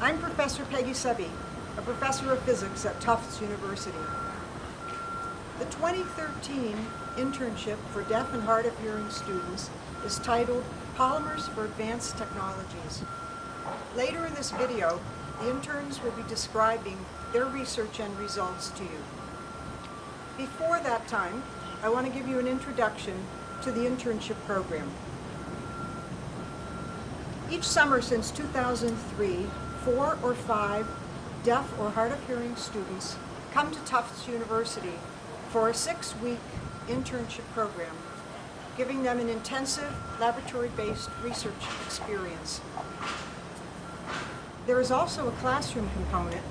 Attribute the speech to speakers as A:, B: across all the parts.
A: I'm Professor Peggy Sebi, a professor of physics at Tufts University. The 2013 internship for deaf and hard of hearing students is titled Polymers for Advanced Technologies. Later in this video, the interns will be describing their research and results to you. Before that time, I want to give you an introduction to the internship program. Each summer since 2003, 4 or 5 deaf or hard of hearing students come to Tufts University for a 6-week internship program, giving them an intensive laboratory-based research experience. There is also a classroom component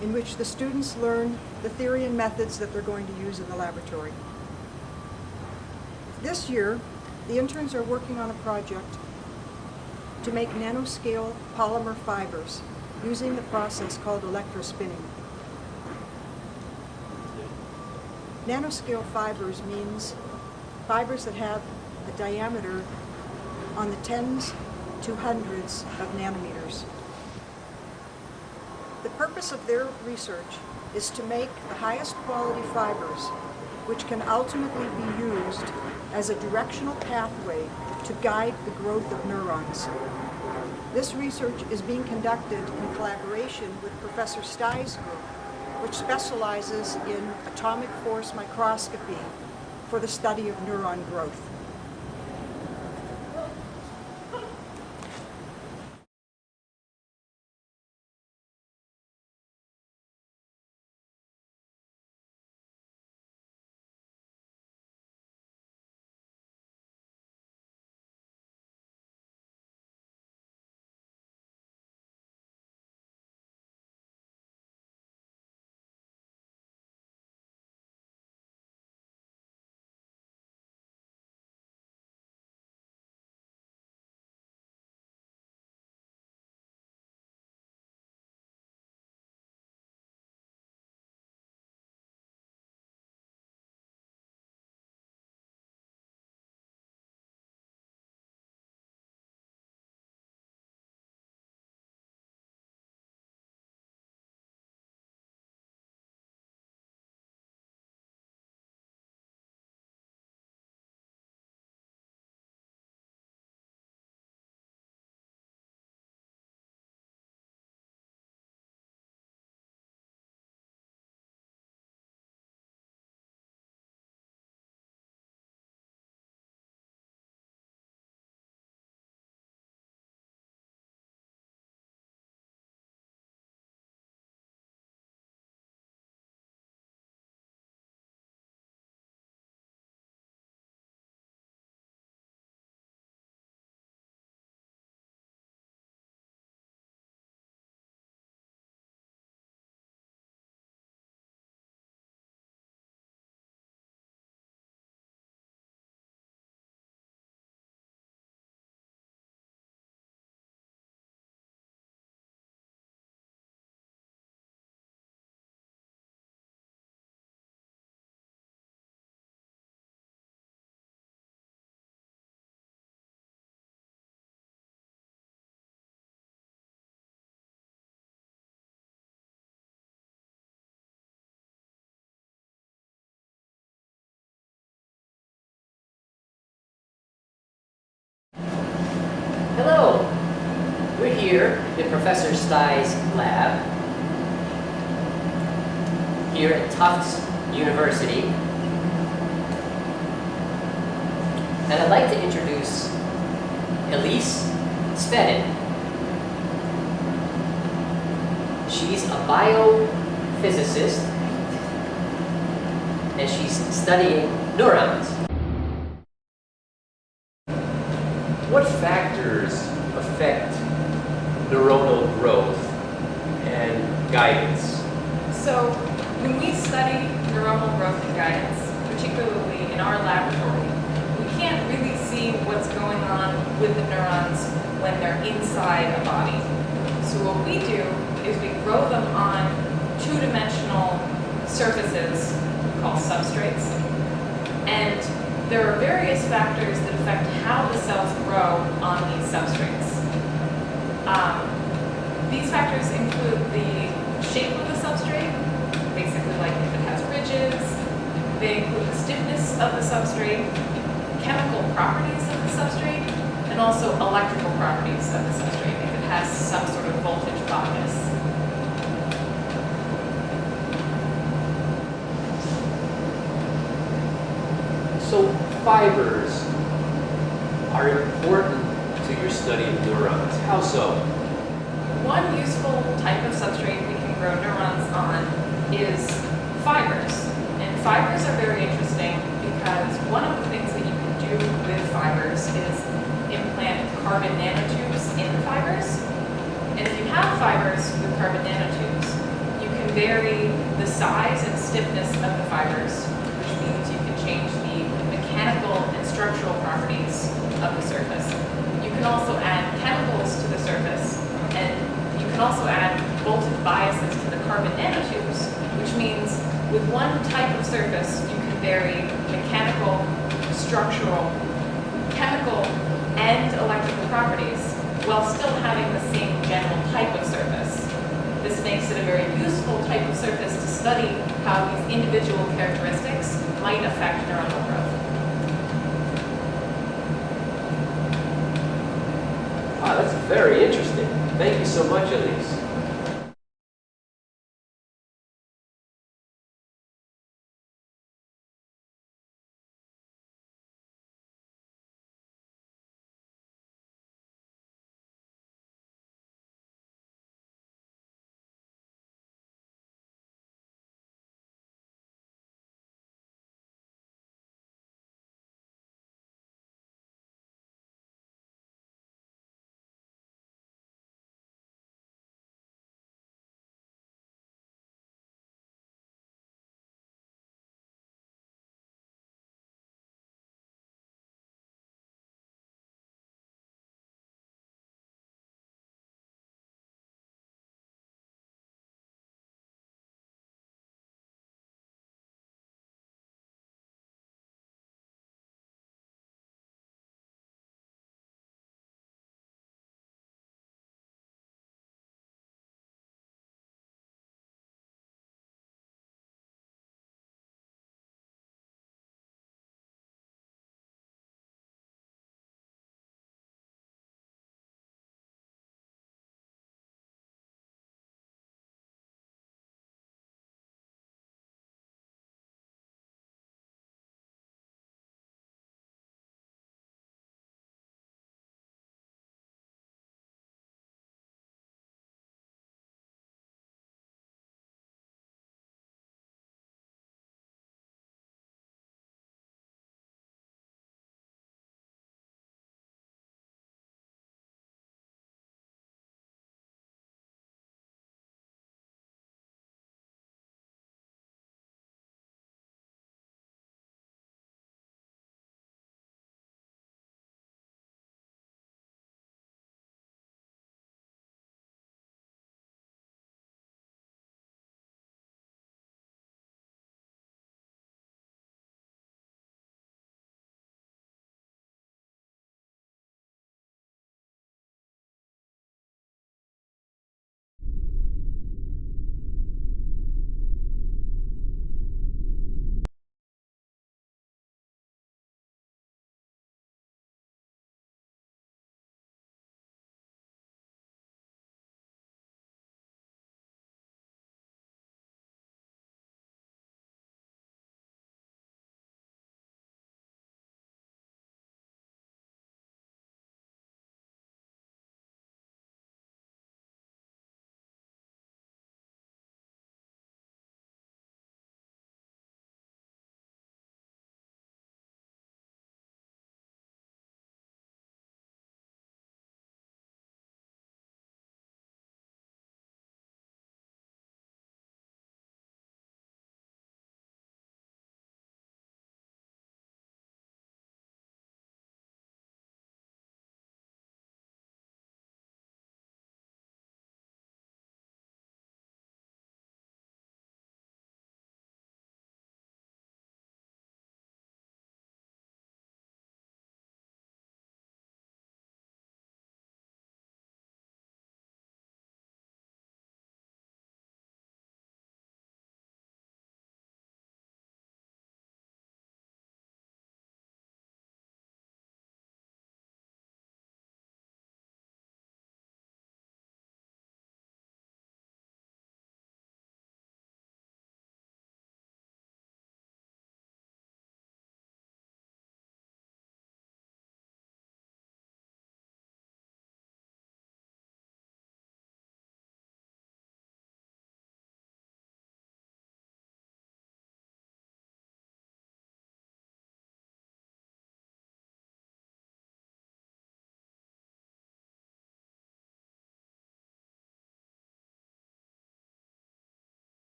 A: in which the students learn the theory and methods that they're going to use in the laboratory. This year, the interns are working on a project to make nanoscale polymer fibers using the process called electrospinning. Nanoscale fibers means fibers that have a diameter on the tens to hundreds of nanometers. The purpose of their research is to make the highest quality fibers, which can ultimately be used as a directional pathway to guide the growth of neurons. This research is being conducted in collaboration with Professor Stai's group, which specializes in atomic force microscopy for the study of neuron growth.
B: Hello! We're here in Professor Stai's lab here at Tufts University. And I'd like to introduce Elise Svedin. She's a biophysicist and she's studying neurons. What factors affect neuronal growth and guidance?
C: So when we study neuronal growth and guidance, particularly in our laboratory, we can't really see what's going on with the neurons when they're inside a body. So what we do is we grow them on two-dimensional surfaces called substrates. And there are various factors that affect how the cells grow on these substrates. These factors include the shape of the substrate, basically like if it has ridges. They include the stiffness of the substrate, chemical properties of the substrate, and also electrical properties of the substrate, if it has some sort of voltage bias.
D: So fibers are important to your study of neurons. How so?
C: One useful type of substrate we can grow neurons on is fibers. And fibers are very interesting because one of the things that you can do with fibers is implant carbon nanotubes in the fibers. And if you have fibers with carbon nanotubes, you can vary the size and stiffness of the fibers, which means you can change the mechanical and structural properties of the surface. You can also add chemicals to the surface, and you can also add voltage biases to the carbon nanotubes, which means with one type of surface, you can vary mechanical, structural, chemical, and electrical properties while still having the same general type of surface. This makes it a very useful type of surface to study how these individual characteristics might affect neuronal growth.
D: Wow, that's very interesting. Thank you so much, Elise.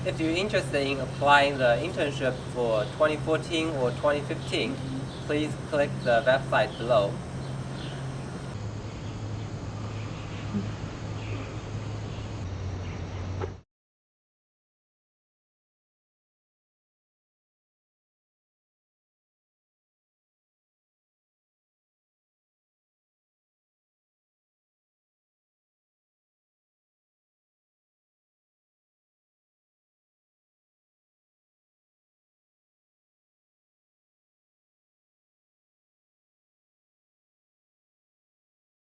E: If you're interested in applying the internship for 2014 or 2015, please click the website below.